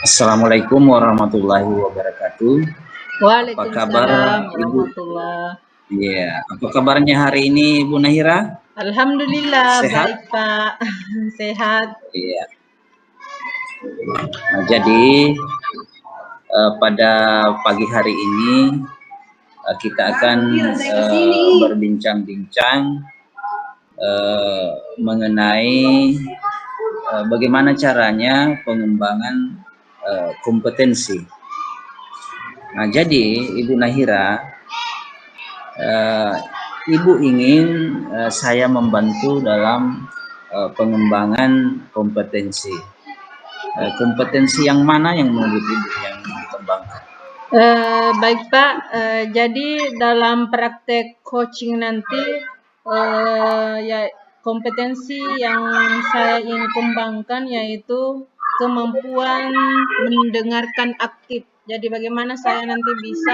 Assalamualaikum warahmatullahi wabarakatuh. Apa kabar Waalaikumsalam Ibu? warahmatullah. Iya, apa kabarnya hari ini Ibu Nahira? Alhamdulillah Sehat? baik Pak, sehat. Iya. Nah, jadi pada pagi hari ini kita akan berbincang-bincang mengenai bagaimana caranya pengembangan kompetensi. Nah, jadi Ibu Nahira, Ibu ingin saya membantu dalam pengembangan kompetensi. Kompetensi yang mana yang menurut Ibu yang dikembangkan? Baik Pak, jadi dalam praktek coaching nanti ya kompetensi yang saya ingin kembangkan yaitu kemampuan mendengarkan aktif. Jadi bagaimana saya nanti bisa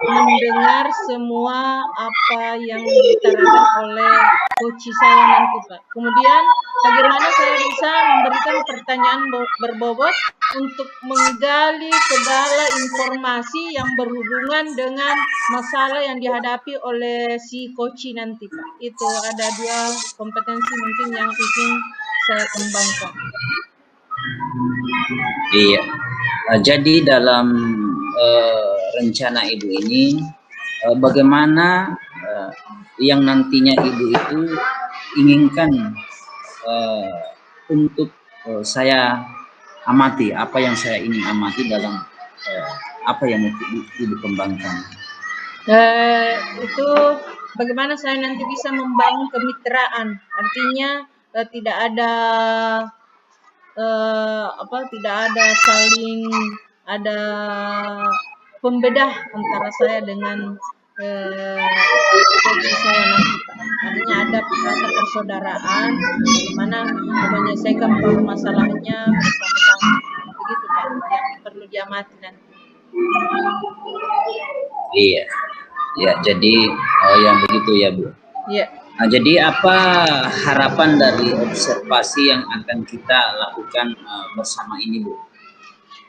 mendengar semua apa yang diutarakan oleh coach saya nanti Pak. Kemudian bagaimana saya bisa memberikan pertanyaan berbobot untuk menggali segala informasi yang berhubungan dengan masalah yang dihadapi oleh si coach nanti Pak. Itu ada dua kompetensi mungkin yang ingin saya kembangkan. Iya. Jadi dalam rencana Ibu ini, bagaimana yang nantinya Ibu itu inginkan untuk saya amati, apa yang saya ingin amati dalam apa yang Ibu kembangkan. Itu bagaimana saya nanti bisa membangun kemitraan. Artinya tidak ada tidak ada saling ada pembedah antara saya dengan coach saya nanti Pak. Artinya ada rasa persaudaraan di mana menyelesaikan permasalahannya bersama-sama. Begitu Pak yang perlu diamati nanti. Iya, ya. Jadi yang begitu ya Bu. Iya. Nah, jadi apa harapan dari observasi yang akan kita lakukan bersama ini Bu?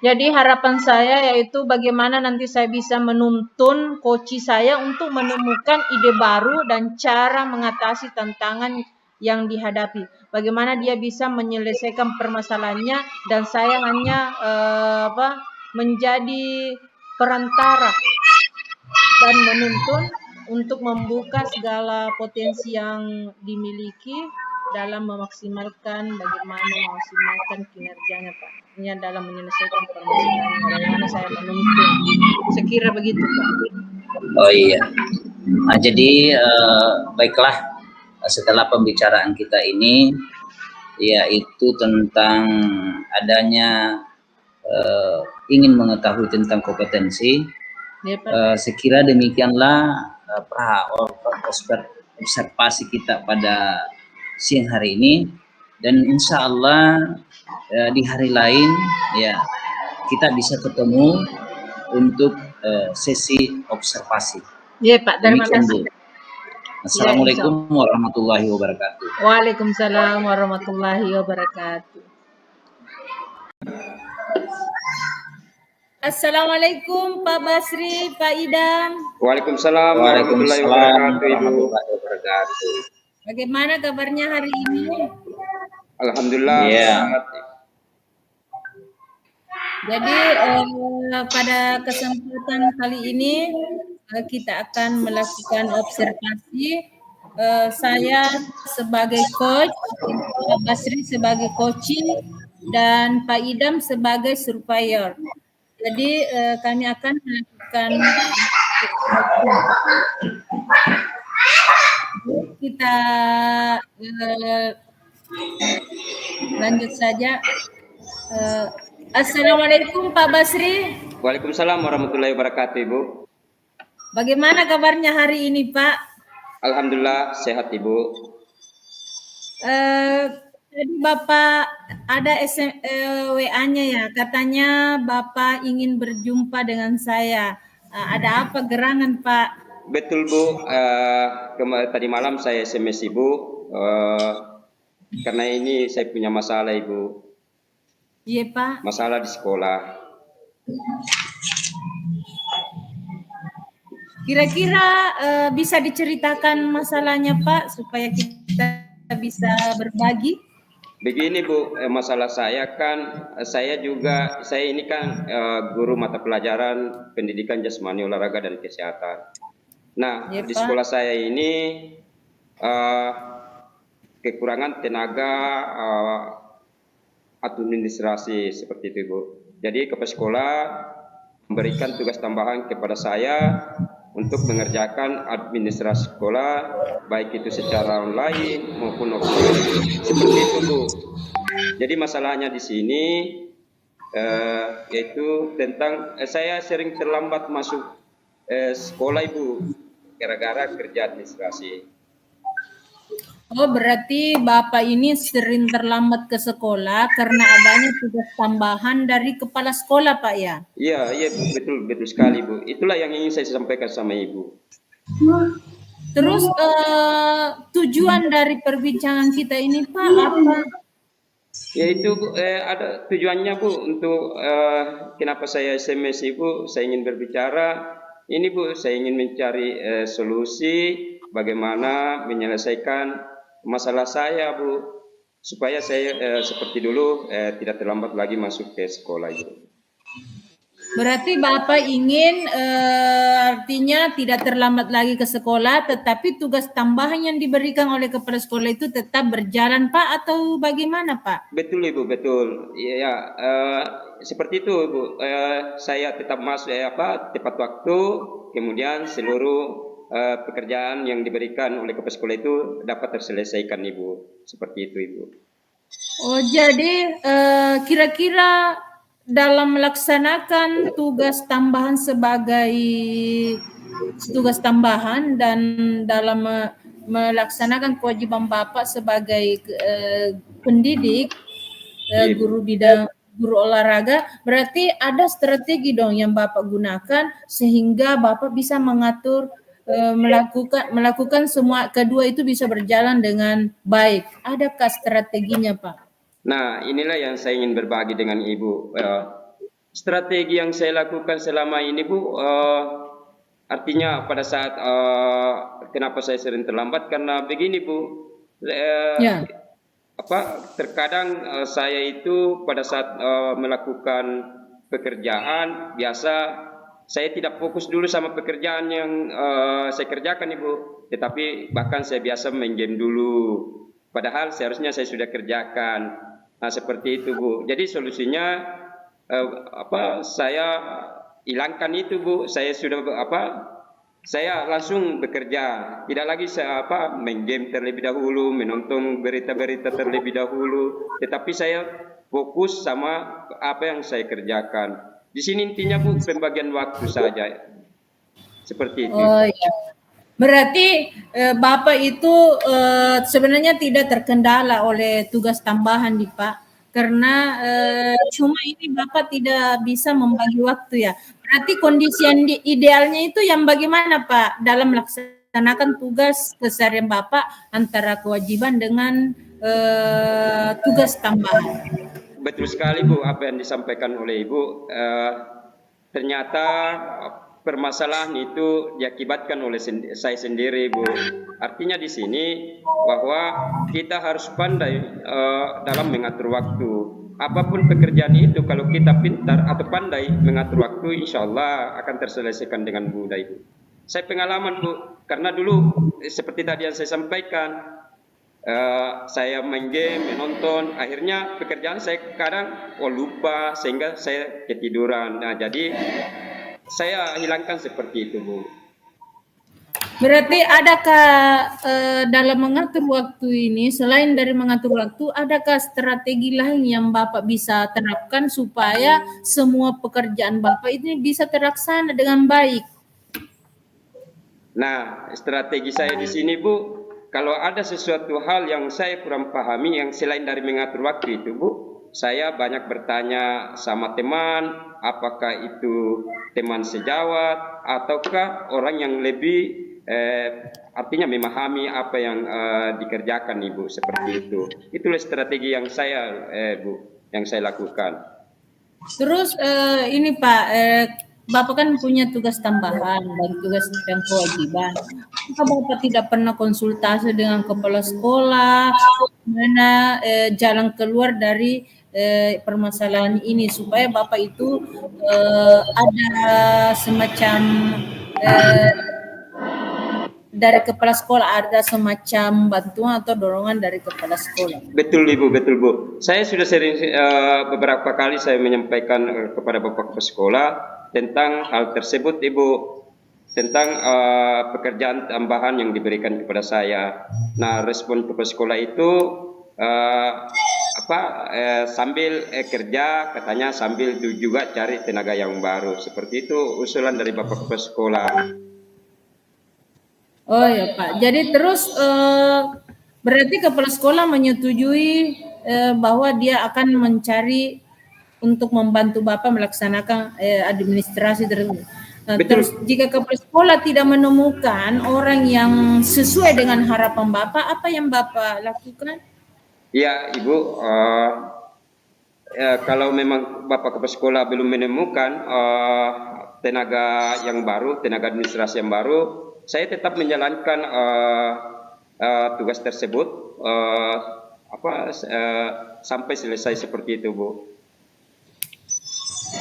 Jadi harapan saya yaitu bagaimana nanti saya bisa menuntun coach saya untuk menemukan ide baru dan cara mengatasi tantangan yang dihadapi. Bagaimana dia bisa menyelesaikan permasalahannya dan saya hanya menjadi perantara dan menuntun untuk membuka segala potensi yang dimiliki dalam memaksimalkan kinerjanya Pak. Ini dalam menyelesaikan permasalahan. Bagaimana saya menuntun. Sekira begitu Pak. Oh iya. Nah, jadi baiklah, setelah pembicaraan kita ini yaitu tentang adanya ingin mengetahui tentang kompetensi. Ya, Pak. Sekira demikianlah observasi kita pada siang hari ini, dan insya Allah di hari lain ya kita bisa ketemu untuk sesi observasi. Ya Pak, terima kasih. Assalamualaikum warahmatullahi wabarakatuh. Waalaikumsalam warahmatullahi wabarakatuh. Assalamualaikum Pak Basri, Pak Idam. Waalaikumsalam warahmatullahi wabarakatuh. Bagaimana kabarnya hari ini? Alhamdulillah. Yeah. Jadi pada kesempatan kali ini kita akan melakukan observasi. Saya sebagai coach, Pak Basri sebagai coaching, dan Pak Idam sebagai surveyor. Jadi kami akan melakukan kita lanjut saja. Assalamualaikum Pak Basri. Waalaikumsalam warahmatullahi wabarakatuh Ibu. Bagaimana kabarnya hari ini Pak? Alhamdulillah sehat Ibu. Tadi Bapak ada WA-nya ya, katanya Bapak ingin berjumpa dengan saya. Ada apa gerangan Pak? Betul Bu, tadi malam saya SMS Ibu, karena ini saya punya masalah Ibu. Iya, Pak. masalah di sekolah. Kira-kira bisa diceritakan masalahnya, Pak, supaya kita bisa berbagi? Begini Bu, masalah saya kan, saya ini kan guru mata pelajaran pendidikan jasmani olahraga dan kesehatan. Nah, Iya, di Pak. sekolah saya ini eh, kekurangan tenaga administrasi seperti itu Bu. Jadi kepala sekolah memberikan tugas tambahan kepada saya untuk mengerjakan administrasi sekolah, baik itu secara online maupun offline. Seperti itu Bu. Jadi masalahnya di sini yaitu tentang saya sering terlambat masuk sekolah Ibu gara-gara kerja administrasi. Oh, berarti Bapak ini sering terlambat ke sekolah karena adanya tugas tambahan dari kepala sekolah, Pak ya? Iya, iya Bu, betul betul sekali Bu. Itulah yang ingin saya sampaikan sama Ibu. Terus tujuan dari perbincangan kita ini, Pak, apa? Yaitu Bu, ada tujuannya Bu untuk kenapa saya SMS Ibu, saya ingin berbicara. Ini Bu, saya ingin mencari solusi bagaimana menyelesaikan masalah saya Bu, supaya saya seperti dulu tidak terlambat lagi masuk ke sekolah Ibu. Berarti Bapak ingin artinya tidak terlambat lagi ke sekolah, tetapi tugas tambahan yang diberikan oleh kepala sekolah itu tetap berjalan, Pak, atau bagaimana, Pak? Betul Ibu, betul. Iya, seperti itu Bu. Saya tetap masuk tepat waktu, kemudian seluruh pekerjaan yang diberikan oleh kepala sekolah itu dapat terselesaikan Ibu. Seperti itu Ibu. Oh, jadi kira-kira dalam melaksanakan tugas tambahan sebagai tugas tambahan dan dalam melaksanakan kewajiban Bapak sebagai pendidik, Iya, Bu. guru olahraga, berarti ada strategi dong yang Bapak gunakan sehingga Bapak bisa mengatur melakukan semua kedua itu bisa berjalan dengan baik. Adakah strateginya, Pak? Nah, inilah yang saya ingin berbagi dengan Ibu. Strategi yang saya lakukan selama ini Bu, artinya pada saat kenapa saya sering terlambat karena begini Bu, Ya. terkadang saya itu pada saat melakukan pekerjaan biasa saya tidak fokus dulu sama pekerjaan yang saya kerjakan Ibu, tetapi bahkan saya biasa main game dulu. Padahal seharusnya saya sudah kerjakan. Nah, seperti itu Bu. Jadi solusinya saya hilangkan itu Bu. Saya sudah saya langsung bekerja, tidak lagi saya main game terlebih dahulu, menonton berita-berita terlebih dahulu, tetapi saya fokus sama apa yang saya kerjakan. Di sini intinya Bu, pembagian waktu saja. Seperti itu. Oh ya. Berarti Bapak itu sebenarnya tidak terkendala oleh tugas tambahan nih Pak, karena cuma ini Bapak tidak bisa membagi waktu ya. Berarti kondisi yang idealnya itu yang bagaimana Pak dalam melaksanakan tugas keseharian Bapak antara kewajiban dengan tugas tambahan. Betul sekali Bu, apa yang disampaikan oleh Ibu. Ternyata permasalahan itu diakibatkan oleh saya sendiri Bu. Artinya di sini bahwa kita harus pandai dalam mengatur waktu. Apapun pekerjaan itu, kalau kita pintar atau pandai mengatur waktu, insya Allah akan terselesaikan dengan mudah Ibu. Saya pengalaman Bu, karena dulu seperti tadi yang saya sampaikan, saya main game, menonton, akhirnya pekerjaan saya kadang lupa sehingga saya ketiduran. Nah, jadi saya hilangkan seperti itu Bu. Berarti adakah dalam mengatur waktu ini, selain dari mengatur waktu, adakah strategi lain yang Bapak bisa terapkan supaya semua pekerjaan Bapak ini bisa terlaksana dengan baik? Nah, strategi saya di sini Bu, kalau ada sesuatu hal yang saya kurang pahami yang selain dari mengatur waktu itu Bu, saya banyak bertanya sama teman, apakah itu teman sejawat ataukah orang yang lebih artinya memahami apa yang dikerjakan Ibu, seperti itu. Itulah strategi yang saya Bu. yang saya lakukan. Terus ini Pak, Bapak kan punya tugas tambahan dan tugas dan kewajiban. Apakah Bapak tidak pernah konsultasi dengan kepala sekolah, mana jalan keluar dari permasalahan ini supaya Bapak itu ada semacam dari kepala sekolah, ada semacam bantuan atau dorongan dari kepala sekolah? Betul Ibu, betul Bu. Saya sudah sering beberapa kali saya menyampaikan kepada Bapak Kepala Sekolah tentang hal tersebut Ibu, tentang pekerjaan tambahan yang diberikan kepada saya. Nah, respon Kepala Sekolah itu sambil kerja katanya sambil juga cari tenaga yang baru. Seperti itu usulan dari Bapak Kepala Sekolah. Oh ya Pak, jadi terus berarti kepala sekolah menyetujui bahwa dia akan mencari untuk membantu Bapak melaksanakan administrasi tersebut. Terus jika kepala sekolah tidak menemukan orang yang sesuai dengan harapan Bapak, apa yang Bapak lakukan? Ya Ibu, kalau memang Bapak Kepala Sekolah belum menemukan tenaga yang baru, tenaga administrasi yang baru, saya tetap menjalankan tugas tersebut sampai selesai seperti itu, Bu.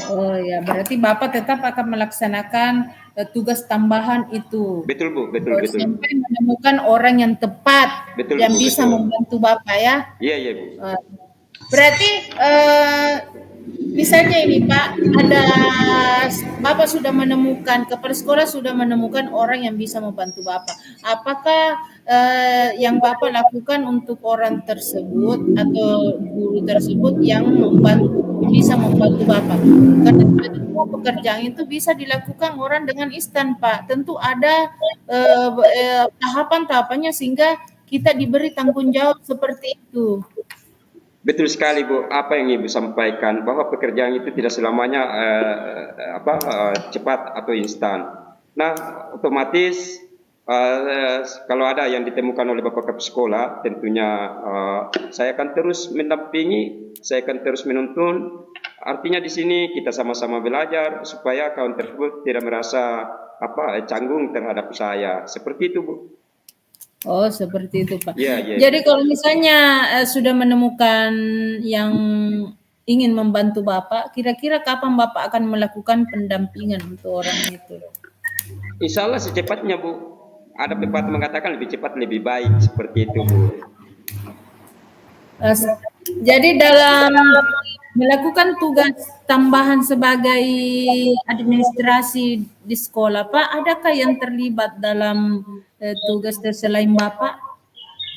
Oh ya, berarti Bapak tetap akan melaksanakan tugas tambahan itu. Betul Bu, betul. Sampai menemukan orang yang tepat yang Bu, bisa membantu Bapak ya. Iya Bu. Berarti misalnya ini Pak, ada Bapak sudah menemukan, kepala sekolah sudah menemukan orang yang bisa membantu Bapak. Apakah yang Bapak lakukan untuk orang tersebut atau guru tersebut yang bisa membantu Bapak? Karena semua pekerjaan itu bisa dilakukan orang dengan instan Pak. Tentu ada tahapan-tahapannya sehingga kita diberi tanggung jawab seperti itu. Betul sekali Bu, apa yang Ibu sampaikan bahwa pekerjaan itu tidak selamanya cepat atau instan. Nah, otomatis kalau ada yang ditemukan oleh Bapak Kepala Sekolah, tentunya saya akan terus mendampingi, saya akan terus menuntun. Artinya di sini kita sama-sama belajar supaya kawan tersebut tidak merasa canggung terhadap saya. Seperti itu Bu. Oh, seperti itu Pak. Ya. Jadi kalau misalnya sudah menemukan yang ingin membantu Bapak, kira-kira kapan Bapak akan melakukan pendampingan untuk orang itu? Insya Allah secepatnya Bu. Ada pepatah mengatakan lebih cepat lebih baik, seperti itu Bu. Jadi dalam melakukan tugas tambahan sebagai administrasi di sekolah Pak, adakah yang terlibat dalam tugas selain Bapak?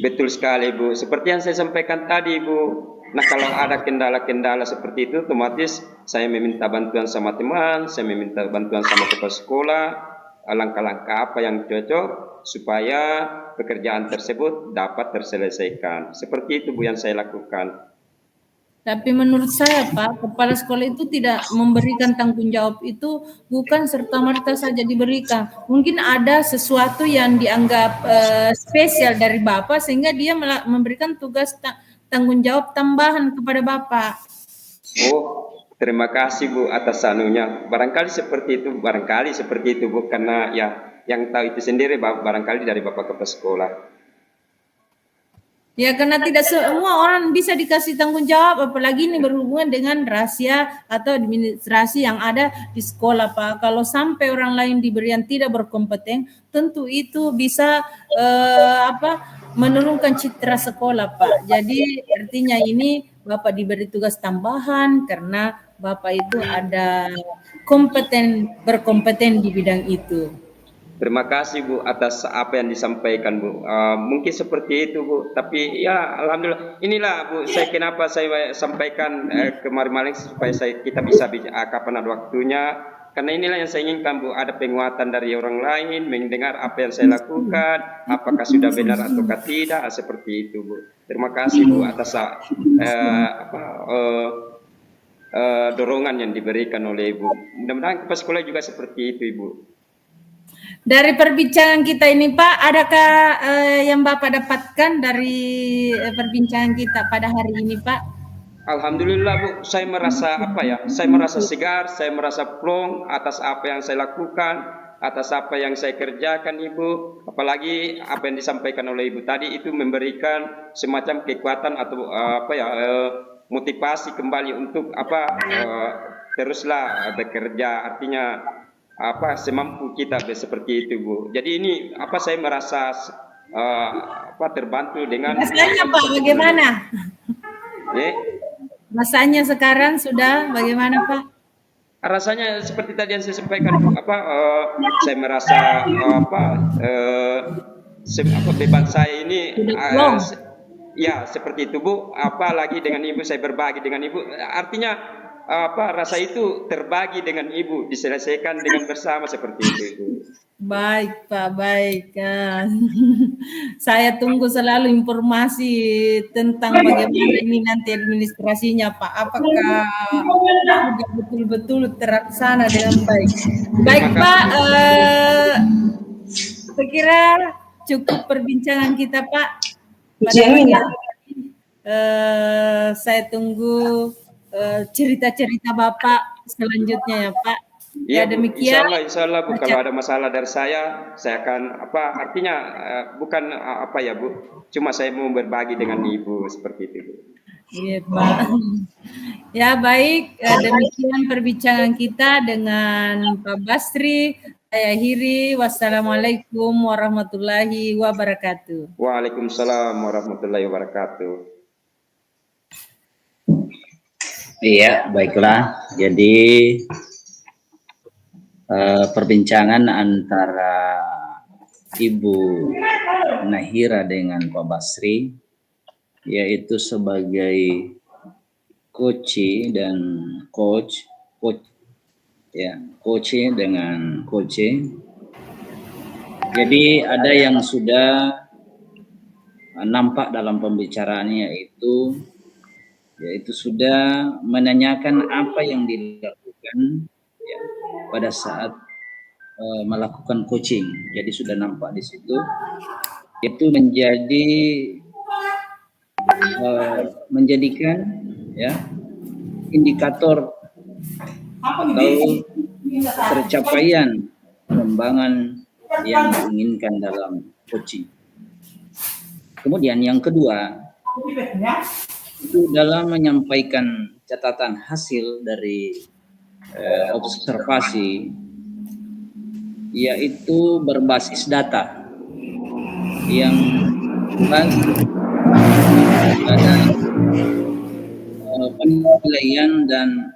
Betul sekali Bu, seperti yang saya sampaikan tadi Bu. Nah, kalau ada kendala-kendala seperti itu, otomatis saya meminta bantuan sama teman, saya meminta bantuan sama kepala sekolah, langkah-langkah apa yang cocok supaya pekerjaan tersebut dapat terselesaikan. Seperti itu Bu yang saya lakukan. Tapi menurut saya Pak, kepala sekolah itu tidak memberikan tanggung jawab itu bukan serta-merta saja diberikan. Mungkin ada sesuatu yang dianggap spesial dari Bapak sehingga dia memberikan tugas tanggung jawab tambahan kepada Bapak. Oh, terima kasih Bu atas anunya. Barangkali seperti itu Bu, karena ya yang tahu itu sendiri barangkali dari Bapak Kepala Sekolah. Ya, karena tidak semua orang bisa dikasih tanggung jawab, apalagi ini berhubungan dengan rahasia atau administrasi yang ada di sekolah, Pak. Kalau sampai orang lain diberi yang tidak berkompeten, tentu itu bisa menurunkan citra sekolah, Pak. Jadi artinya ini Bapak diberi tugas tambahan karena Bapak itu ada berkompeten di bidang itu. Terima kasih Bu atas apa yang disampaikan Bu. Mungkin seperti itu Bu. Tapi ya alhamdulillah. Inilah Bu, kenapa saya sampaikan kemarin-malam supaya kita bisa kapan ada waktunya. Karena inilah yang saya inginkan Bu. Ada penguatan dari orang lain, mendengar apa yang saya lakukan, apakah sudah benar atau tidak, seperti itu Bu. Terima kasih Bu atas dorongan yang diberikan oleh Ibu. Mudah-mudahan kepala sekolah juga seperti itu Ibu. Dari perbincangan kita ini Pak, adakah yang Bapak dapatkan dari perbincangan kita pada hari ini Pak? Alhamdulillah Bu, saya merasa apa ya? Saya merasa segar, saya merasa plong atas apa yang saya lakukan, atas apa yang saya kerjakan Ibu. Apalagi apa yang disampaikan oleh Ibu tadi itu memberikan semacam kekuatan atau motivasi kembali untuk teruslah bekerja. Artinya apa semampu kita seperti itu Bu. Jadi ini apa saya merasa terbantu dengan Rasanya Pak bagaimana? Masanya sekarang sudah bagaimana Pak? Rasanya seperti tadi yang saya sampaikan, saya merasa beban saya ini ya seperti itu Bu. Apalagi dengan Ibu saya berbagi dengan Ibu, artinya rasa itu terbagi dengan Ibu, diselesaikan dengan bersama seperti itu Ibu. Baik Pak, baik. Saya tunggu selalu informasi tentang bagaimana ini nanti administrasinya Pak. Apakah sudah betul-betul terlaksana dengan baik? Baik Pak, saya kira cukup perbincangan kita Pak. Saya tunggu cerita-cerita Bapak selanjutnya ya Pak. Ya demikian. Insya Allah Bu, kalau ada masalah dari saya akan artinya bukan Bu, cuma saya mau berbagi dengan Ibu seperti itu Bu. Iya Pak. Ya baik, demikian perbincangan kita dengan Pak Basri. Saya akhiri. Wassalamualaikum warahmatullahi wabarakatuh. Waalaikumsalam warahmatullahi wabarakatuh. Iya, baiklah. Jadi perbincangan antara Ibu Nahira dengan Pak Basri, yaitu sebagai coach dan coach dengan coach. Jadi ada yang sudah nampak dalam pembicaraannya yaitu sudah menanyakan apa yang dilakukan ya, pada saat melakukan coaching. Jadi sudah nampak di situ itu menjadikan ya indikator atau tercapaian pengembangan yang diinginkan dalam coaching. Kemudian yang kedua itu dalam menyampaikan catatan hasil dari observasi, yaitu berbasis data yang ada penilaian dan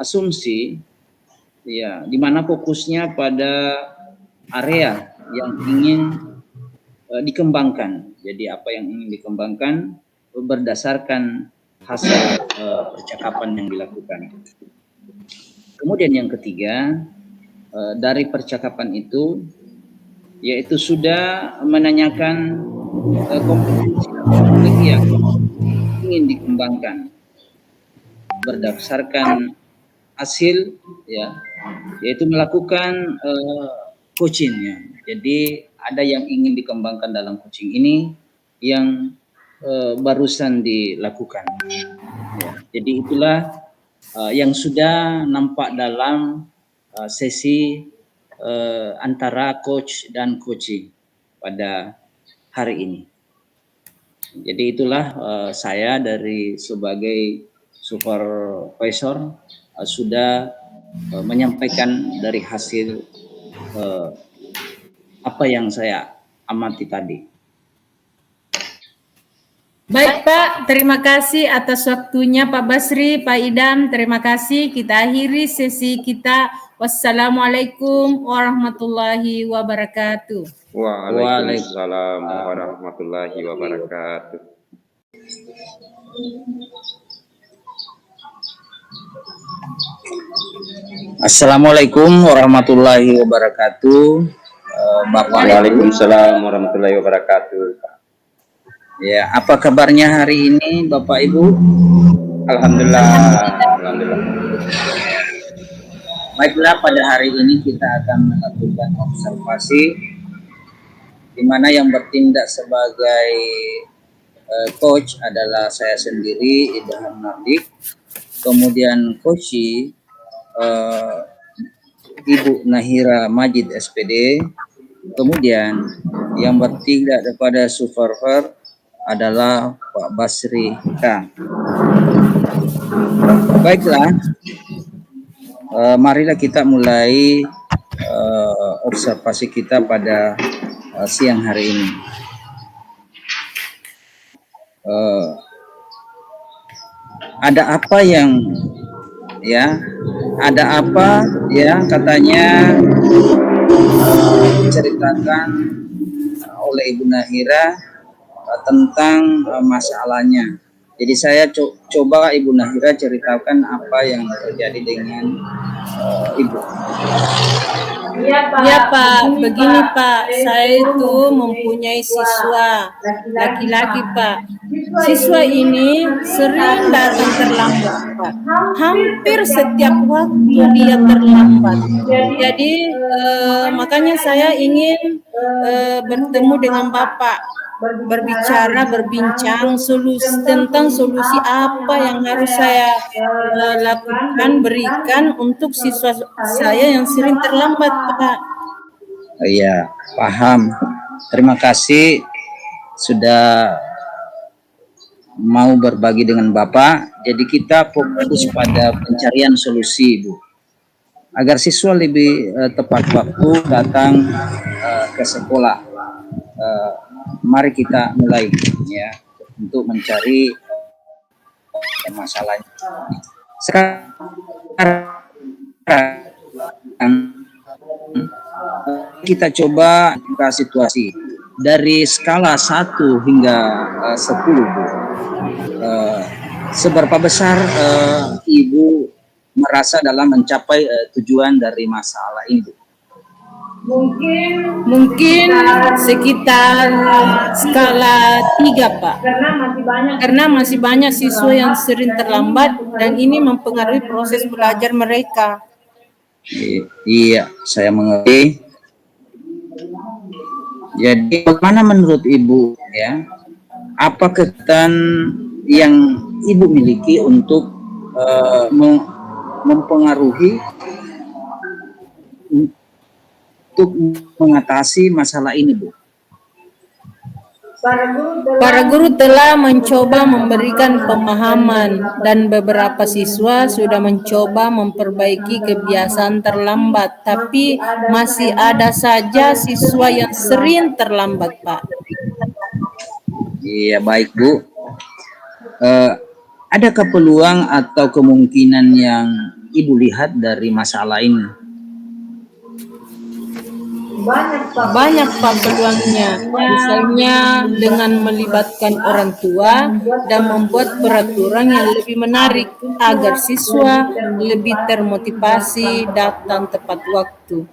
asumsi ya, di mana fokusnya pada area yang ingin dikembangkan. Jadi apa yang ingin dikembangkan berdasarkan hasil percakapan yang dilakukan. Kemudian yang ketiga, dari percakapan itu yaitu sudah menanyakan kompetensi yang ingin dikembangkan berdasarkan hasil ya, yaitu melakukan coachingnya. Jadi ada yang ingin dikembangkan dalam coaching ini yang barusan dilakukan. Ya, jadi itulah yang sudah nampak dalam sesi antara coach dan coaching pada hari ini. Jadi itulah saya dari sebagai supervisor sudah menyampaikan dari hasil apa yang saya amati tadi. Baik Pak, terima kasih atas waktunya Pak Basri, Pak Idam, terima kasih. Kita akhiri sesi kita. Wassalamualaikum warahmatullahi wabarakatuh. Waalaikumsalam warahmatullahi wabarakatuh. Assalamualaikum warahmatullahi wabarakatuh. Bapak. Waalaikumsalam warahmatullahi wabarakatuh. Ya, apa kabarnya hari ini Bapak Ibu? Alhamdulillah. Alhamdulillah. Baiklah, pada hari ini kita akan melakukan observasi di mana yang bertindak sebagai coach adalah saya sendiri, Idham Nardik, kemudian coach Ibu Nahira Majid SPD, kemudian yang bertiga daripada supervisor adalah Pak Basri K. Baiklah, marilah kita mulai observasi kita pada siang hari ini. Ada apa yang ada apa ya katanya diceritakan oleh Ibu Nahira tentang masalahnya. Jadi saya coba Ibu Nahira ceritakan apa yang terjadi dengan Ibu. Ya Pak, begini Pak, saya itu mempunyai siswa laki-laki Pak. Siswa ini sering datang terlambat Pak. Hampir setiap waktu dia terlambat. Jadi makanya saya ingin bertemu dengan Bapak, berbincang tentang solusi apa yang harus saya lakukan, berikan untuk siswa saya yang sering terlambat Pak. Iya, paham. Terima kasih sudah mau berbagi dengan Bapak. Jadi kita fokus pada pencarian solusi, Bu, agar siswa lebih tepat waktu datang ke sekolah. Mari kita mulai ya untuk mencari masalahnya. Sekarang kita coba buka situasi dari skala 1 hingga 10, Bu. Seberapa besar Ibu merasa dalam mencapai tujuan dari masalah ini, Bu? Mungkin sekitar skala 3 Pak. Karena masih banyak siswa yang sering terlambat dan ini mempengaruhi proses belajar mereka. Iya, saya mengerti. Jadi bagaimana menurut Ibu ya? Apa kegiatan yang Ibu miliki untuk mempengaruhi untuk mengatasi masalah ini, Bu? Para guru telah mencoba memberikan pemahaman dan beberapa siswa sudah mencoba memperbaiki kebiasaan terlambat, tapi masih ada saja siswa yang sering terlambat, Pak. Iya, baik, Bu. Adakah peluang atau kemungkinan yang Ibu lihat dari masalah ini? Banyak Pak peluangnya, misalnya dengan melibatkan orang tua dan membuat peraturan yang lebih menarik agar siswa lebih termotivasi datang tepat waktu.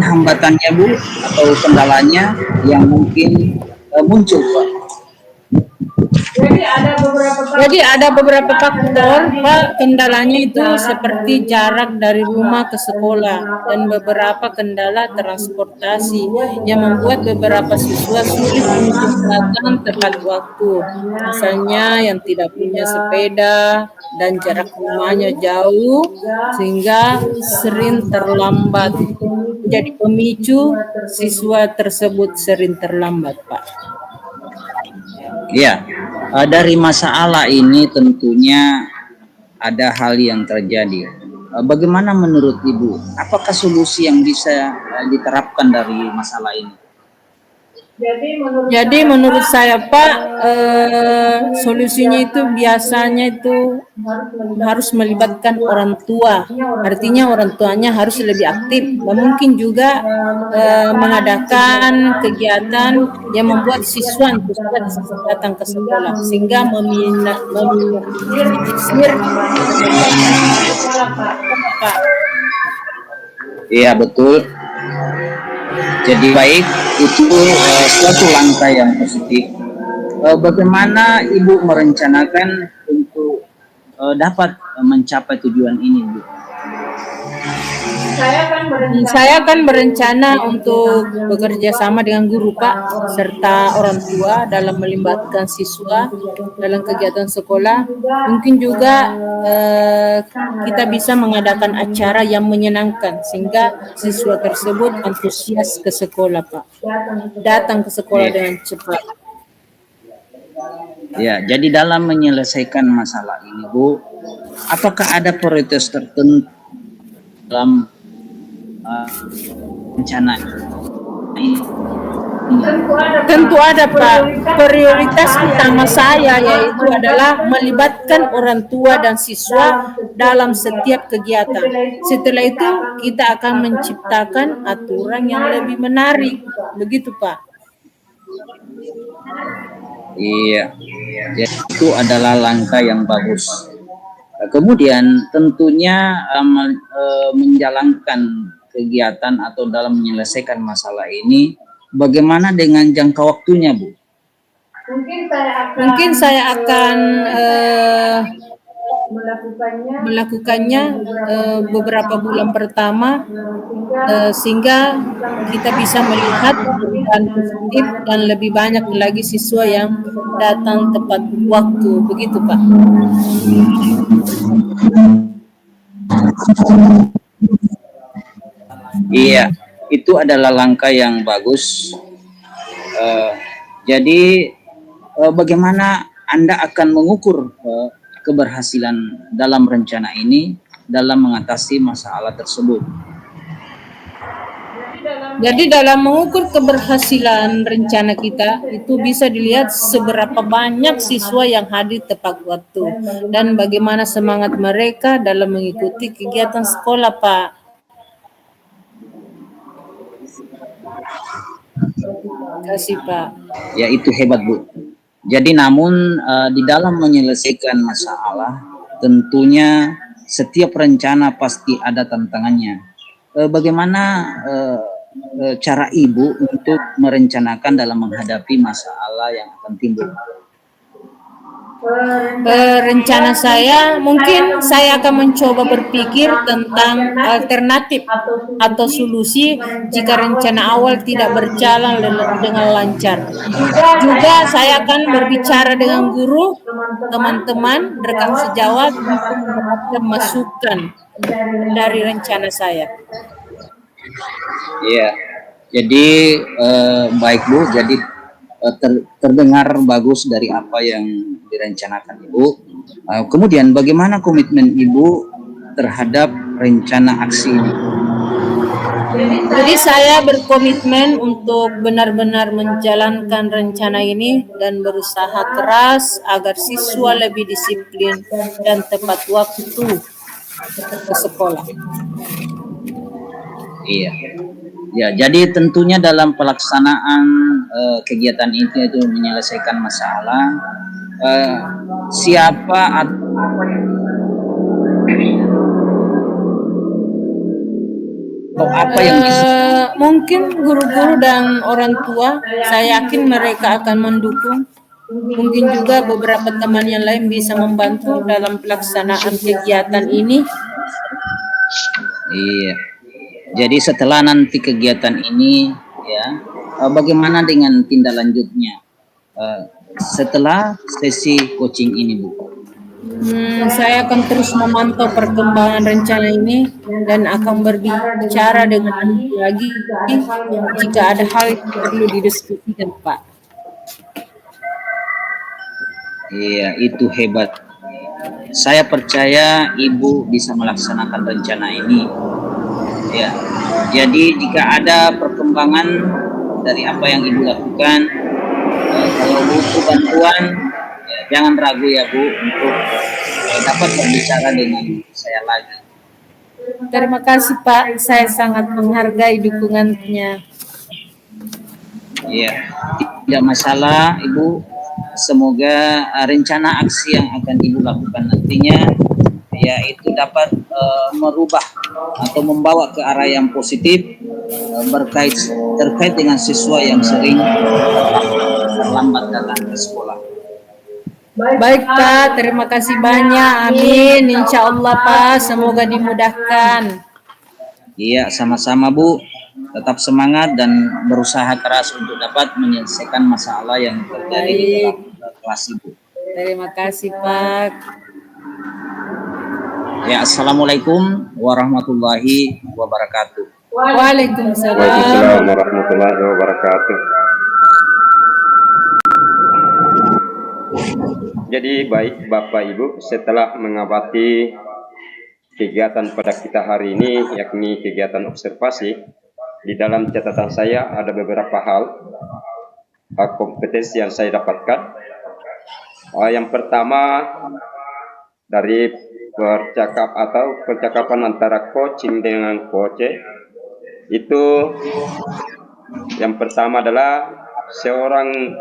Hambatannya, Bu, atau kendalanya yang mungkin muncul, Pak? Jadi ada beberapa faktor, Pak. Kendalanya itu seperti jarak dari rumah ke sekolah dan beberapa kendala transportasi yang membuat beberapa siswa sulit untuk datang tepat waktu. Misalnya yang tidak punya sepeda dan jarak rumahnya jauh sehingga sering terlambat. Jadi pemicu siswa tersebut sering terlambat, Pak. Ya, dari masalah ini tentunya ada hal yang terjadi. Bagaimana menurut Ibu? Apakah solusi yang bisa diterapkan dari masalah ini? Jadi menurut saya Pak, solusinya itu biasanya itu harus melibatkan orang tua. Artinya orang tuanya harus lebih aktif. Dan mungkin juga mengadakan kegiatan yang membuat siswa antusias datang ke sekolah sehingga meminimalisir Pak. Iya, betul. Jadi baik, itu suatu langkah yang positif. Bagaimana Ibu merencanakan untuk dapat mencapai tujuan ini, Bu? Saya akan berencana untuk bekerja sama dengan guru Pak serta orang tua dalam melibatkan siswa dalam kegiatan sekolah. Mungkin juga kita bisa mengadakan acara yang menyenangkan sehingga siswa tersebut antusias ke sekolah Pak. Datang ke sekolah Iya. dengan cepat. Ya, jadi dalam menyelesaikan masalah ini, Bu, apakah ada prioritas tertentu dalam rencana ini? Tentu ada Pak. Prioritas utama saya yaitu adalah melibatkan orang tua dan siswa dalam setiap kegiatan. Setelah itu kita akan menciptakan aturan yang lebih menarik. Begitu Pak. Iya, ya, itu adalah langkah yang bagus. Kemudian tentunya menjalankan kegiatan atau dalam menyelesaikan masalah ini, bagaimana dengan jangka waktunya, Bu? Mungkin saya akan melakukannya beberapa bulan pertama sehingga kita bisa melihat perubahan positif dan lebih banyak lagi siswa yang datang tepat waktu. Begitu Pak. Iya, itu adalah langkah yang bagus. Jadi bagaimana Anda akan mengukur keberhasilan dalam rencana ini dalam mengatasi masalah tersebut? Jadi dalam mengukur keberhasilan rencana kita itu bisa dilihat seberapa banyak siswa yang hadir tepat waktu dan bagaimana semangat mereka dalam mengikuti kegiatan sekolah Pak. Terima kasih Pak. Ya, itu hebat, Bu. Jadi namun di dalam menyelesaikan masalah tentunya setiap rencana pasti ada tantangannya. Bagaimana cara Ibu untuk merencanakan dalam menghadapi masalah yang akan timbul? Rencana saya mungkin saya akan mencoba berpikir tentang alternatif atau solusi jika rencana awal tidak berjalan dengan lancar. Juga saya akan berbicara dengan guru, teman-teman, rekan sejawat untuk mendapatkan masukan dari rencana saya. Iya, jadi baik Bu, jadi terdengar bagus dari apa yang direncanakan Ibu. Kemudian bagaimana komitmen Ibu terhadap rencana aksi ini? Jadi saya berkomitmen untuk benar-benar menjalankan rencana ini dan berusaha keras agar siswa lebih disiplin dan tepat waktu ke sekolah. Iya. Ya, jadi tentunya dalam pelaksanaan kegiatan itu menyelesaikan masalah, siapa atau apa yang bisa? Mungkin guru-guru dan orang tua, saya yakin mereka akan mendukung. Mungkin juga beberapa teman yang lain bisa membantu dalam pelaksanaan kegiatan ini. Iya. Jadi setelah nanti kegiatan ini, ya, bagaimana dengan tindak lanjutnya setelah sesi coaching ini, Bu? Saya akan terus memantau perkembangan rencana ini dan akan berbicara dengan Ibu lagi jika ada hal yang perlu didiskusikan, Pak. Iya, itu hebat. Saya percaya Ibu bisa melaksanakan rencana ini. Ya, jadi jika ada perkembangan dari apa yang Ibu lakukan, kalau butuh bantuan, ya, jangan ragu ya Bu untuk dapat berbicara dengan saya lagi. Terima kasih Pak, saya sangat menghargai dukungannya. Ya, tidak masalah Ibu. Semoga rencana aksi yang akan Ibu lakukan nantinya, yaitu dapat merubah atau membawa ke arah yang positif terkait dengan siswa yang sering terlambat datang ke sekolah. Baik Pak, terima kasih banyak. Amin. Insya Allah Pak, semoga dimudahkan. Iya, sama-sama Bu. Tetap semangat dan berusaha keras untuk dapat menyelesaikan masalah yang terjadi di dalam kelas Ibu. Terima kasih Pak. Ya, Assalamualaikum warahmatullahi wabarakatuh. Waalaikumsalam. Waalaikumsalam warahmatullahi wabarakatuh. Jadi baik Bapak Ibu, setelah mengamati kegiatan pada kita hari ini, yakni kegiatan observasi, di dalam catatan saya ada beberapa hal kompetensi yang saya dapatkan. Yang pertama, dari percakapan antara coaching dengan coach, itu yang pertama adalah seorang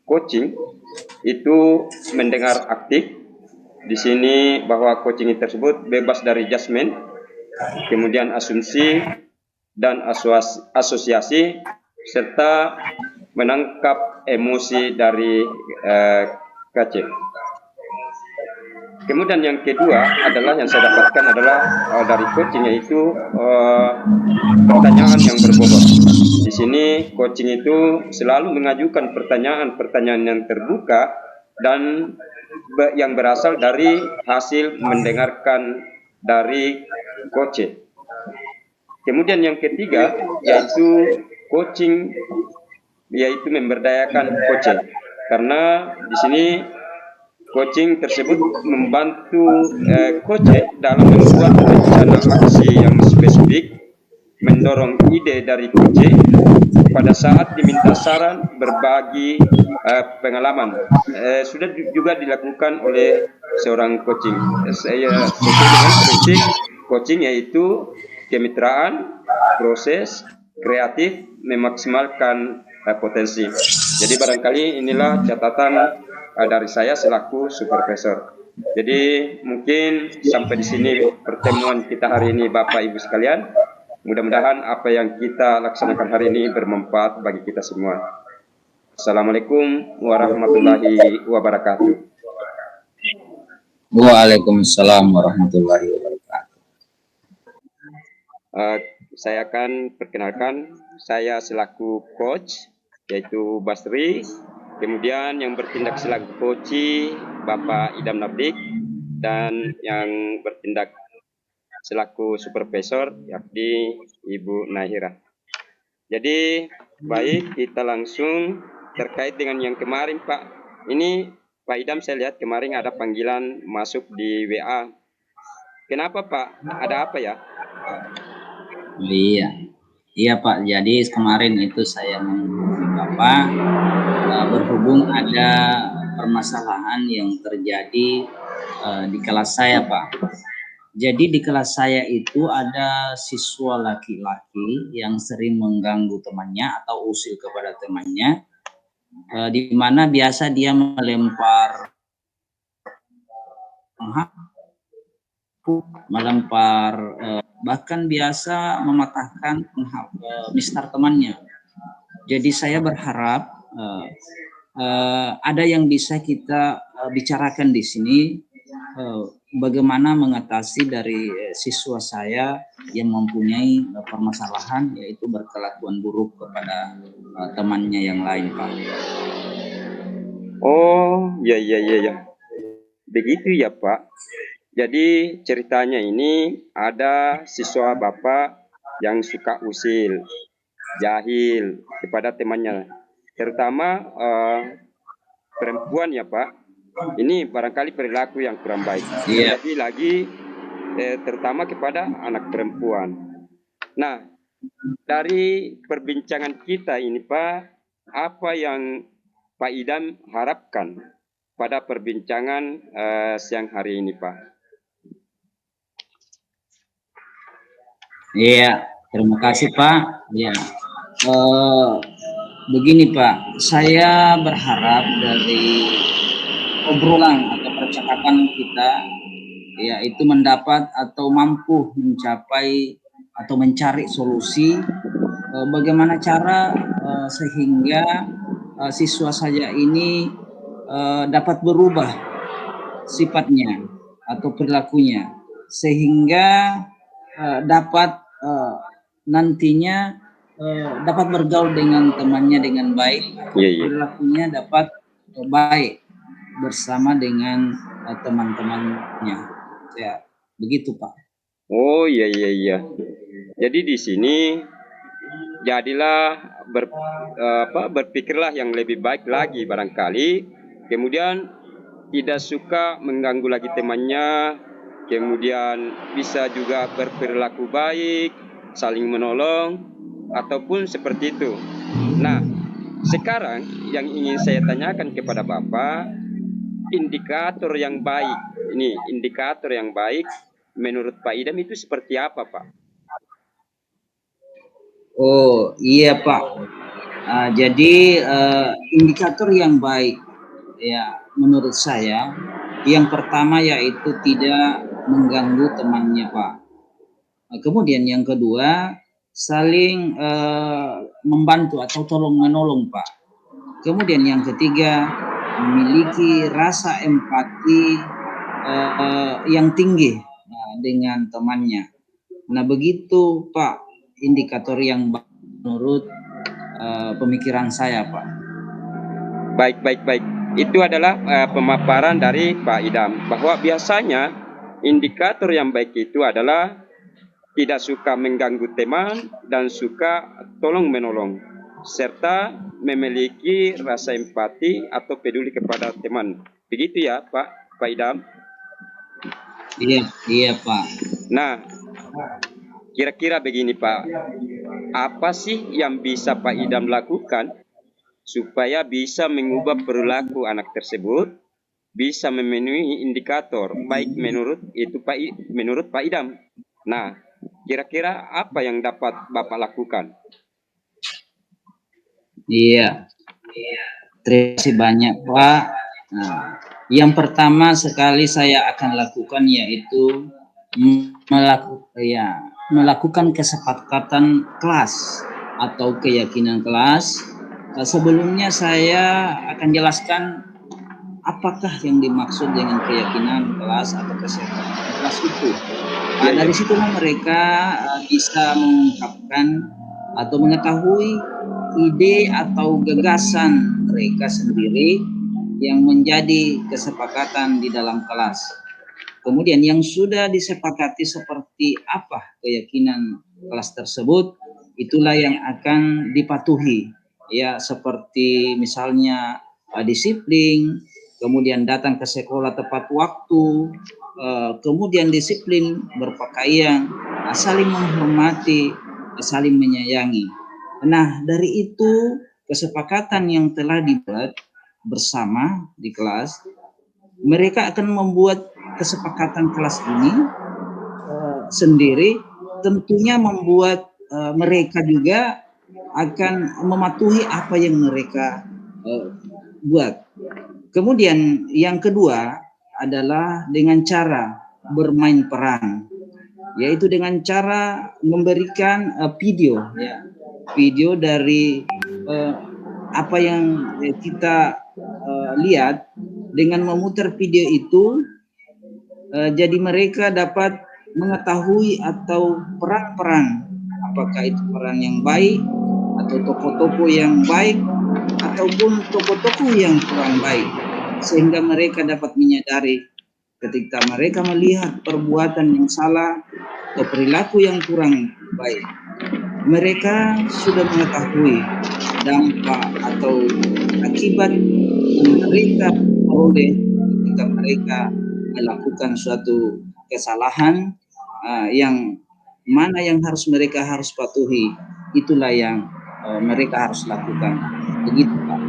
coaching itu mendengar aktif. Di sini bahwa coaching tersebut bebas dari judgement, kemudian asumsi dan asosiasi, serta menangkap emosi dari coach. Kemudian yang kedua adalah yang saya dapatkan adalah dari coaching, yaitu pertanyaan yang berbobot. Di sini coaching itu selalu mengajukan pertanyaan-pertanyaan yang terbuka dan yang berasal dari hasil mendengarkan dari coach. Kemudian yang ketiga yaitu coaching, yaitu memberdayakan coach, karena di sini coaching tersebut membantu coach dalam membuat rencana aksi yang spesifik, mendorong ide dari coach pada saat diminta saran, berbagi pengalaman. Sudah juga dilakukan oleh seorang coaching. Saya sesuai dengan prinsip coaching, yaitu kemitraan, proses, kreatif, memaksimalkan potensi. Jadi barangkali inilah catatan dari saya selaku supervisor. Jadi mungkin sampai di sini pertemuan kita hari ini Bapak Ibu sekalian. Mudah-mudahan apa yang kita laksanakan hari ini bermanfaat bagi kita semua. Assalamualaikum warahmatullahi wabarakatuh. Waalaikumsalam warahmatullahi wabarakatuh. Saya akan perkenalkan, saya selaku coach yaitu Basri. Kemudian yang bertindak selaku coach Bapak Idam Nabdik, dan yang bertindak selaku supervisor yakni Ibu Nahira. Jadi baik, kita langsung terkait dengan yang kemarin Pak. Ini Pak Idam, saya lihat kemarin ada panggilan masuk di WA. Kenapa Pak? Ada apa ya? Iya Pak, jadi kemarin itu saya menghubungi Bapak berhubung ada permasalahan yang terjadi di kelas saya Pak. Jadi di kelas saya itu ada siswa laki-laki yang sering mengganggu temannya atau usil kepada temannya, di mana biasa dia melempar bahkan biasa mematahkan mistar temannya. Jadi saya berharap ada yang bisa kita bicarakan di sini, bagaimana mengatasi dari siswa saya yang mempunyai permasalahan, yaitu berkelakuan buruk kepada temannya yang lain Pak. Oh, ya. Begitu ya Pak. Jadi ceritanya ini ada siswa Bapak yang suka usil, jahil kepada temannya, terutama perempuan ya Pak. Ini barangkali perilaku yang kurang baik. Iya. Lagi terutama kepada anak perempuan. Nah, dari perbincangan kita ini Pak, apa yang Pak Idam harapkan pada perbincangan siang hari ini Pak? Iya, terima kasih Pak. Ya, begini Pak, saya berharap dari obrolan atau percakapan kita, ya, itu mendapat atau mampu mencapai atau mencari solusi bagaimana cara sehingga siswa saya ini dapat berubah sifatnya atau perilakunya, sehingga dapat nantinya dapat bergaul dengan temannya dengan baik, Iya, iya. perilakunya dapat baik bersama dengan teman-temannya. Ya, begitu Pak. Oh, iya, iya, iya. Jadi di sini jadilah berpikirlah yang lebih baik lagi barangkali. Kemudian tidak suka mengganggu lagi temannya. Kemudian bisa juga berperilaku baik, saling menolong, ataupun seperti itu. Nah, sekarang yang ingin saya tanyakan kepada Bapak, indikator yang baik, ini indikator yang baik menurut Pak Idam itu seperti apa, Pak? Oh iya Pak. Jadi indikator yang baik ya menurut saya yang pertama yaitu tidak mengganggu temannya Pak. Kemudian yang kedua saling membantu atau tolong menolong Pak. Kemudian yang ketiga memiliki rasa empati yang tinggi dengan temannya. Nah begitu Pak indikator yang baik menurut pemikiran saya Pak. Baik, baik, baik. Itu adalah pemaparan dari Pak Idam bahwa biasanya indikator yang baik itu adalah tidak suka mengganggu teman dan suka tolong menolong serta memiliki rasa empati atau peduli kepada teman. Begitu ya Pak Idam? Iya Pak. Nah, kira-kira begini Pak, apa sih yang bisa Pak Idam lakukan supaya bisa mengubah perilaku anak tersebut bisa memenuhi indikator baik menurut Pak Idam? Nah, kira-kira apa yang dapat Bapak lakukan? Iya, terima kasih banyak Pak. Nah, yang pertama sekali saya akan lakukan yaitu melakukan kesepakatan kelas atau keyakinan kelas. Sebelumnya saya akan jelaskan apakah yang dimaksud dengan keyakinan kelas atau kesepakatan kelas itu. Dari situlah mereka bisa mengungkapkan atau mengetahui ide atau gagasan mereka sendiri yang menjadi kesepakatan di dalam kelas. Kemudian yang sudah disepakati seperti apa keyakinan kelas tersebut, itulah yang akan dipatuhi. Ya, seperti misalnya disiplin, kemudian datang ke sekolah tepat waktu, kemudian disiplin berpakaian, saling menghormati, saling menyayangi. Nah, dari itu kesepakatan yang telah dibuat bersama di kelas, mereka akan membuat kesepakatan kelas ini sendiri, tentunya membuat mereka juga akan mematuhi apa yang mereka buat. Kemudian yang kedua adalah dengan cara bermain peran, yaitu dengan cara memberikan video, ya, video dari apa yang kita lihat. Dengan memutar video itu, jadi mereka dapat mengetahui atau peran-peran, apakah itu peran yang baik atau tokoh-tokoh yang baik ataupun tokoh-tokoh yang kurang baik, sehingga mereka dapat menyadari ketika mereka melihat perbuatan yang salah atau perilaku yang kurang baik, mereka sudah mengetahui dampak atau akibat yang mereka peroleh ketika mereka melakukan suatu kesalahan yang mana yang harus mereka harus patuhi, itulah yang mereka harus lakukan. Begitu Pak.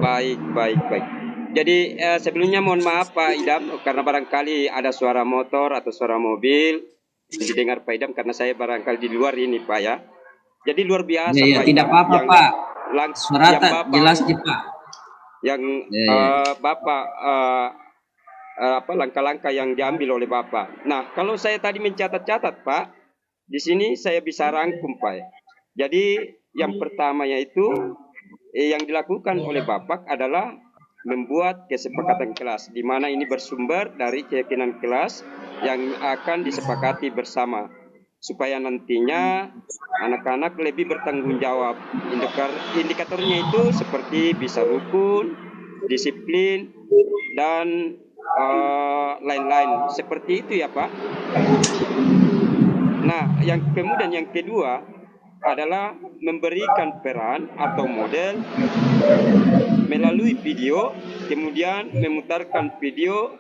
Baik, baik, baik. Jadi sebelumnya mohon maaf Pak Idam karena barangkali ada suara motor atau suara mobil didengar Pak Idam karena saya barangkali di luar ini Pak ya. Jadi luar biasa Ya, Pak tidak Idam apa-apa yang Pak. Suara yang tak Bapak jelas sih Pak. yang Bapak langkah-langkah yang diambil oleh Bapak. Nah, kalau saya tadi mencatat-catat Pak, di sini saya bisa rangkum Pak. Jadi yang pertama yaitu yang dilakukan oleh Bapak adalah membuat kesepakatan kelas, di mana ini bersumber dari keyakinan kelas yang akan disepakati bersama, supaya nantinya anak-anak lebih bertanggung jawab. Indikatornya itu seperti bisa rukun, disiplin, dan lain-lain. Seperti itu ya Pak. Nah, kemudian yang kedua adalah memberikan peran atau model melalui video, kemudian memutarkan video,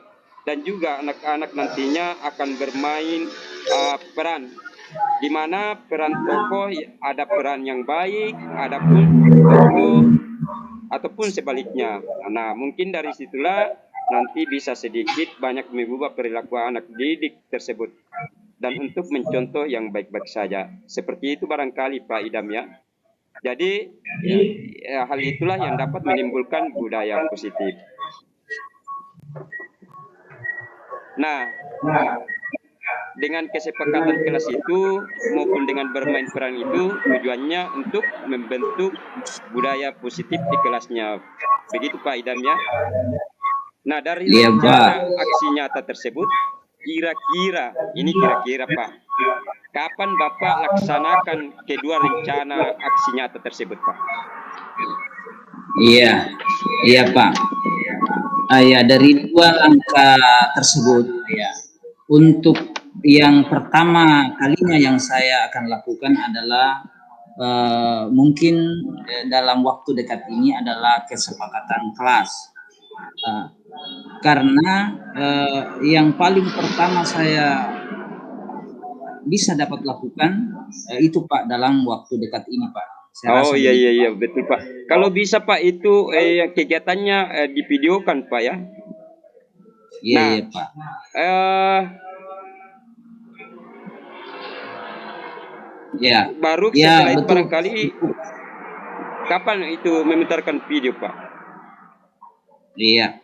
dan juga anak-anak nantinya akan bermain peran, di mana peran tokoh ada peran yang baik, ada pun tokoh ataupun sebaliknya. Nah, mungkin dari situlah nanti bisa sedikit banyak mengubah perilaku anak didik tersebut, dan untuk mencontoh yang baik-baik saja. Seperti itu barangkali Pak Idam ya. Jadi hal itulah yang dapat menimbulkan budaya positif. Nah, dengan kesepakatan kelas itu maupun dengan bermain peran itu tujuannya untuk membentuk budaya positif di kelasnya. Begitu Pak Idam ya. Nah, dari rencana aksi nyata tersebut, kira-kira Pak, kapan Bapak laksanakan kedua rencana aksi nyata tersebut Pak? Iya Pak. Ya, dari dua langkah tersebut ya, untuk yang pertama kalinya yang saya akan lakukan adalah mungkin dalam waktu dekat ini adalah kesepakatan kelas. Karena yang paling pertama saya bisa dapat lakukan itu Pak dalam waktu dekat ini Pak. Iya betul Pak. Kalau bisa Pak itu kegiatannya divideokan Pak ya. Iya Pak. Baru setelah itu barangkali kapan itu memutarkan video Pak? Iya.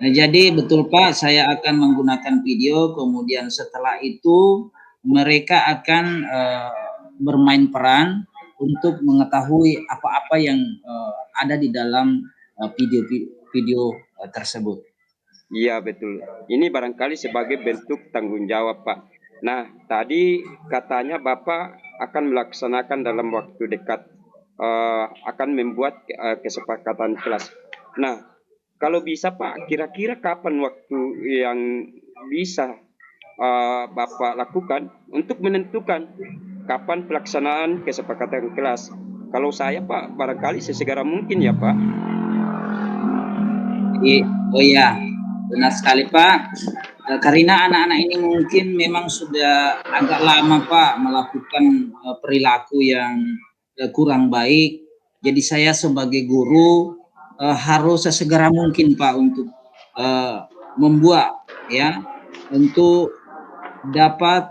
Nah, jadi betul Pak, saya akan menggunakan video, kemudian setelah itu mereka akan bermain peran untuk mengetahui apa-apa yang ada di dalam video tersebut. Iya betul. Ini barangkali sebagai bentuk tanggung jawab Pak. Nah, tadi katanya Bapak akan melaksanakan dalam waktu dekat, akan membuat kesepakatan kelas. Nah, kalau bisa Pak, kira-kira kapan waktu yang bisa Bapak lakukan untuk menentukan kapan pelaksanaan kesepakatan kelas? Kalau saya Pak, barangkali sesegera mungkin ya Pak. Oh iya, benar sekali Pak. Karena anak-anak ini mungkin memang sudah agak lama Pak melakukan perilaku yang kurang baik. Jadi saya sebagai guru harus sesegera mungkin Pak untuk membuat ya, untuk dapat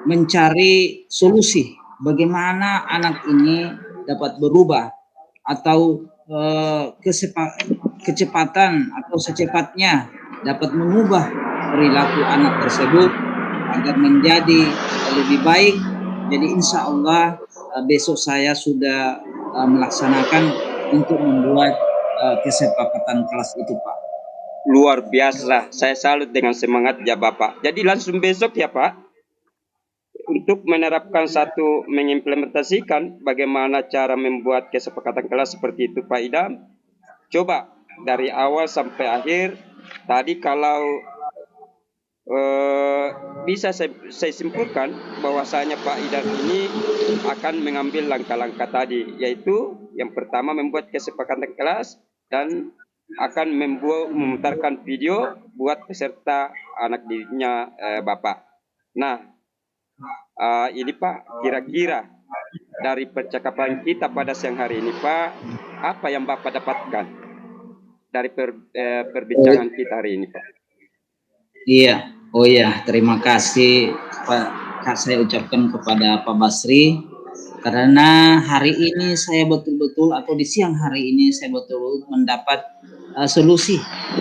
mencari solusi bagaimana anak ini dapat berubah atau kecepatan atau secepatnya dapat mengubah perilaku anak tersebut agar menjadi lebih baik. Jadi insya Allah besok saya sudah melaksanakan untuk membuat kesepakatan kelas itu Pak. Luar biasa, saya salut dengan semangatnya Bapak. Jadi langsung besok ya Pak, untuk menerapkan mengimplementasikan bagaimana cara membuat kesepakatan kelas seperti itu Pak Idam. Coba dari awal sampai akhir. Tadi kalau bisa saya simpulkan bahwasanya Pak Idam ini akan mengambil langkah-langkah tadi, yaitu yang pertama membuat kesepakatan kelas dan akan memutarkan video buat peserta anak didiknya Bapak. Nah, ini Pak, kira-kira dari percakapan kita pada siang hari ini Pak, apa yang Bapak dapatkan dari perbincangan kita hari ini Pak? Iya, terima kasih Pak, saya ucapkan kepada Pak Basri, karena hari ini saya betul-betul atau di siang hari ini saya betul-betul mendapat solusi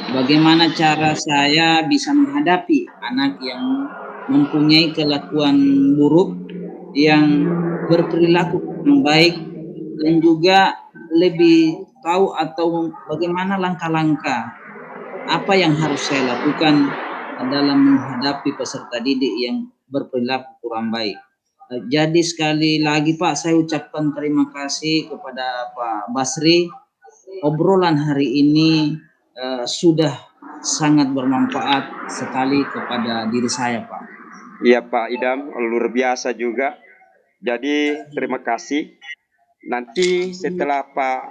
bagaimana cara saya bisa menghadapi anak yang mempunyai kelakuan buruk, yang berperilaku yang baik, dan juga lebih tahu atau bagaimana langkah-langkah apa yang harus saya lakukan dalam menghadapi peserta didik yang berperilaku kurang baik. Jadi sekali lagi Pak, saya ucapkan terima kasih kepada Pak Basri. Obrolan hari ini sudah sangat bermanfaat sekali kepada diri saya Pak. Iya Pak Idam, luar biasa juga. Jadi terima kasih. Nanti setelah Pak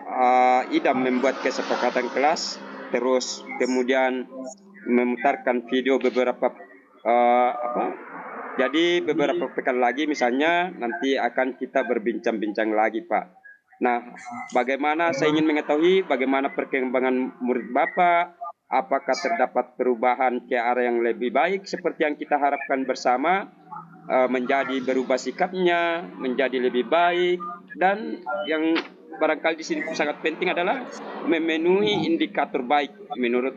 Idam membuat kesepakatan kelas, terus kemudian memutarkan video beberapa jadi beberapa pekan lagi misalnya nanti akan kita berbincang-bincang lagi Pak. Nah, bagaimana saya ingin mengetahui bagaimana perkembangan murid Bapak, apakah terdapat perubahan ke arah yang lebih baik seperti yang kita harapkan bersama, menjadi berubah sikapnya, menjadi lebih baik, dan yang barangkali di sini sangat penting adalah memenuhi indikator baik menurut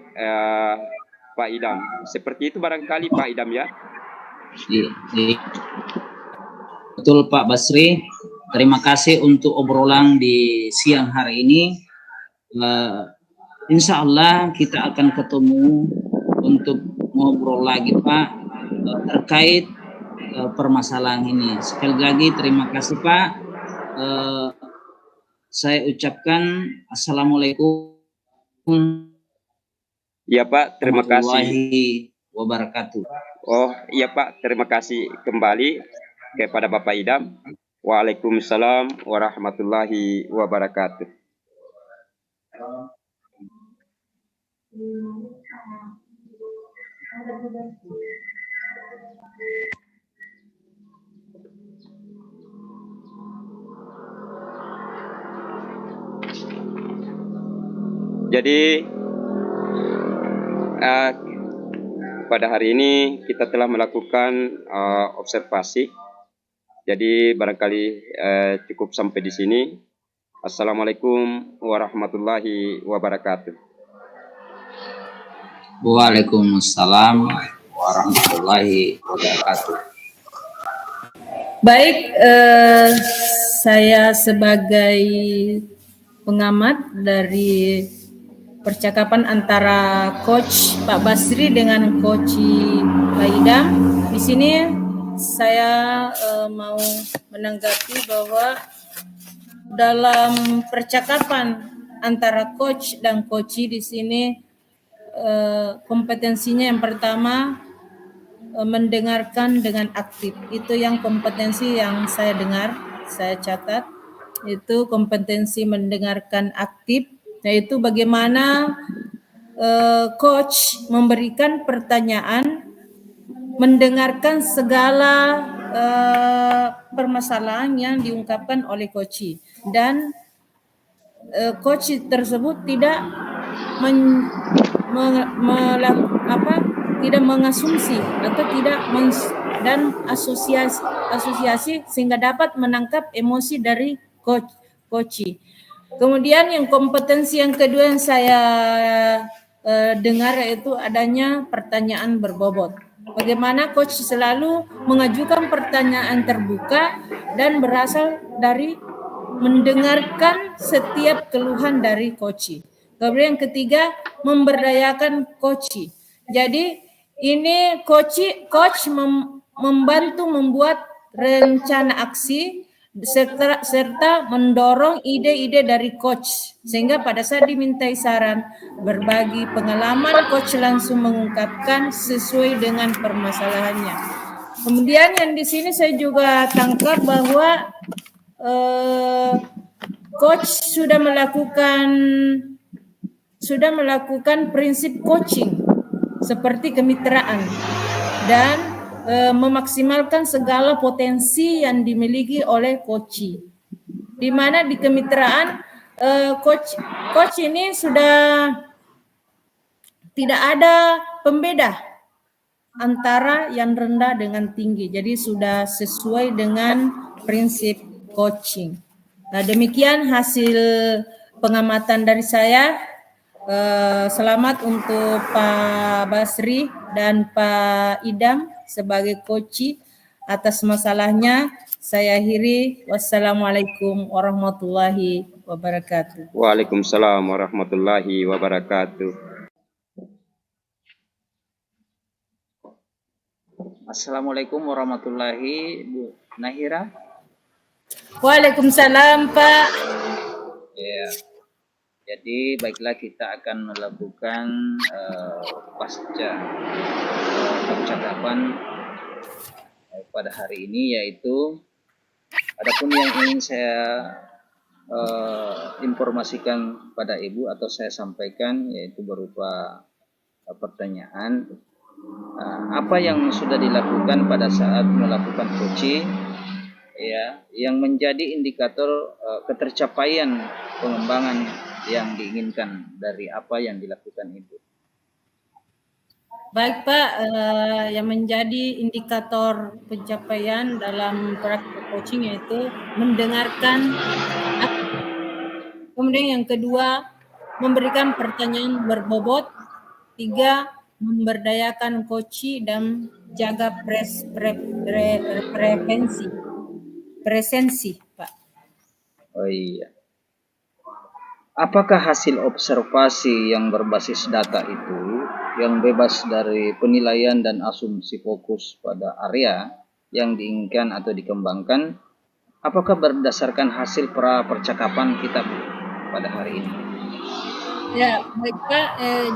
Pak Idam. Seperti itu barangkali Pak Idam ya. Betul Pak Basri. Terima kasih untuk obrolan di siang hari ini. Insya Allah kita akan ketemu untuk ngobrol lagi Pak terkait permasalahan ini. Sekali lagi terima kasih Pak. Saya ucapkan Assalamualaikum. Ya Pak, terima kasih. Warahmatullahi wabarakatuh. Oh iya Pak, terima kasih kembali kepada Bapak Idam. Waalaikumsalam warahmatullahi wabarakatuh. Jadi pada hari ini kita telah melakukan observasi. Jadi barangkali cukup sampai di sini. Assalamualaikum warahmatullahi wabarakatuh. Waalaikumsalam warahmatullahi wabarakatuh. Baik, saya sebagai pengamat dari percakapan antara Coach Pak Basri dengan Coach Pak Idam, di sini saya mau menanggapi bahwa dalam percakapan antara coach dan coach di sini kompetensinya yang pertama mendengarkan dengan aktif. Itu yang kompetensi yang saya dengar, saya catat. Itu kompetensi mendengarkan aktif, yaitu bagaimana coach memberikan pertanyaan, mendengarkan segala permasalahan yang diungkapkan oleh coach, dan coach tersebut tidak tidak mengasumsi atau tidak dan asosiasi sehingga dapat menangkap emosi dari coach. Kemudian yang kompetensi yang kedua yang saya dengar yaitu adanya pertanyaan berbobot. Bagaimana coach selalu mengajukan pertanyaan terbuka dan berasal dari mendengarkan setiap keluhan dari coach. Kemudian yang ketiga, memberdayakan coach. Jadi ini coach membantu membuat rencana aksi serta mendorong ide-ide dari coach, sehingga pada saat dimintai saran, berbagi pengalaman, coach langsung mengungkapkan sesuai dengan permasalahannya. Kemudian yang di sini saya juga tangkap bahwa coach sudah melakukan prinsip coaching seperti kemitraan dan memaksimalkan segala potensi yang dimiliki oleh coach. Di mana di kemitraan coach ini sudah tidak ada pembeda antara yang rendah dengan tinggi. Jadi sudah sesuai dengan prinsip coaching. Nah, demikian hasil pengamatan dari saya. Selamat untuk Pak Basri dan Pak Idam sebagai coach. atas masalahnya. Saya akhiri. Wassalamualaikum warahmatullahi wabarakatuh. Waalaikumsalam warahmatullahi wabarakatuh. Assalamualaikum warahmatullahi Bu Nahira. Waalaikumsalam Pak. Ya, jadi baiklah kita akan melakukan pasca percakapan pada hari ini, yaitu adapun yang ingin saya informasikan pada Ibu atau saya sampaikan yaitu berupa pertanyaan. Apa yang sudah dilakukan pada saat melakukan coaching, ya, yang menjadi indikator ketercapaian pengembangan yang diinginkan dari apa yang dilakukan Ibu? Baik Pak, yang menjadi indikator pencapaian dalam praktik coaching yaitu mendengarkan. Kemudian yang kedua, memberikan pertanyaan berbobot. 3, memberdayakan coach dan jaga presensi, Pak. Oh iya. Apakah hasil observasi yang berbasis data itu, yang bebas dari penilaian dan asumsi, fokus pada area yang diinginkan atau dikembangkan, apakah berdasarkan hasil percakapan kita pada hari ini? Ya, baik Pak.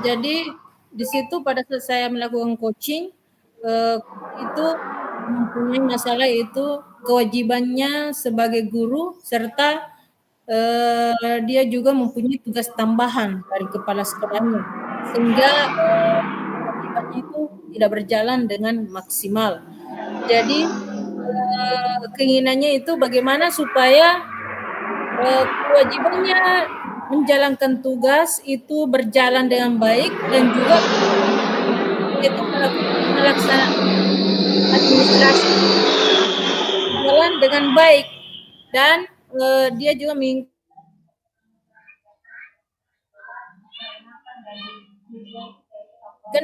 Jadi di situ pada saat saya melakukan coaching, itu mempunyai masalah, itu kewajibannya sebagai guru, serta dia juga mempunyai tugas tambahan dari kepala sekolahnya, sehingga kewajibannya itu tidak berjalan dengan maksimal. Jadi keinginannya itu bagaimana supaya kewajibannya menjalankan tugas itu berjalan dengan baik, dan juga itu melaksanakan administrasi berjalan dengan baik, dan dia juga menginginkan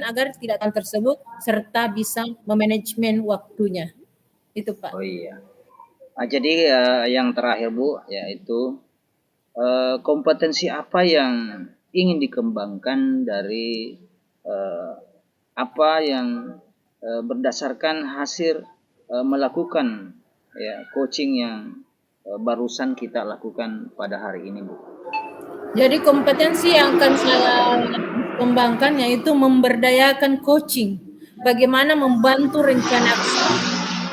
agar tidak tersebut serta bisa memanajemen waktunya. Itu Pak. Oh iya. Jadi yang terakhir Bu, yaitu kompetensi apa yang ingin dikembangkan dari apa yang berdasarkan hasil melakukan coaching yang barusan kita lakukan pada hari ini, Bu? Jadi kompetensi yang akan saya kembangkan yaitu memberdayakan coaching, bagaimana membantu rencana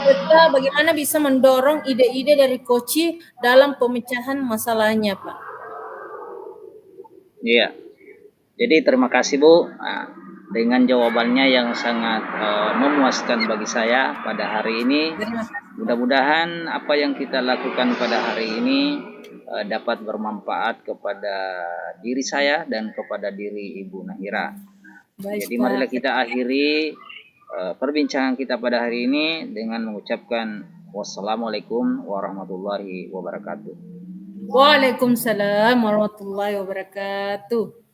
serta bagaimana bisa mendorong ide-ide dari coaching dalam pemecahan masalahnya, Pak. Iya. Jadi terima kasih Bu, dengan jawabannya yang sangat memuaskan bagi saya pada hari ini. Mudah-mudahan apa yang kita lakukan pada hari ini dapat bermanfaat kepada diri saya dan kepada diri Ibu Nahira. Jadi marilah kita akhiri perbincangan kita pada hari ini dengan mengucapkan wassalamualaikum warahmatullahi wabarakatuh. Waalaikumsalam warahmatullahi wabarakatuh.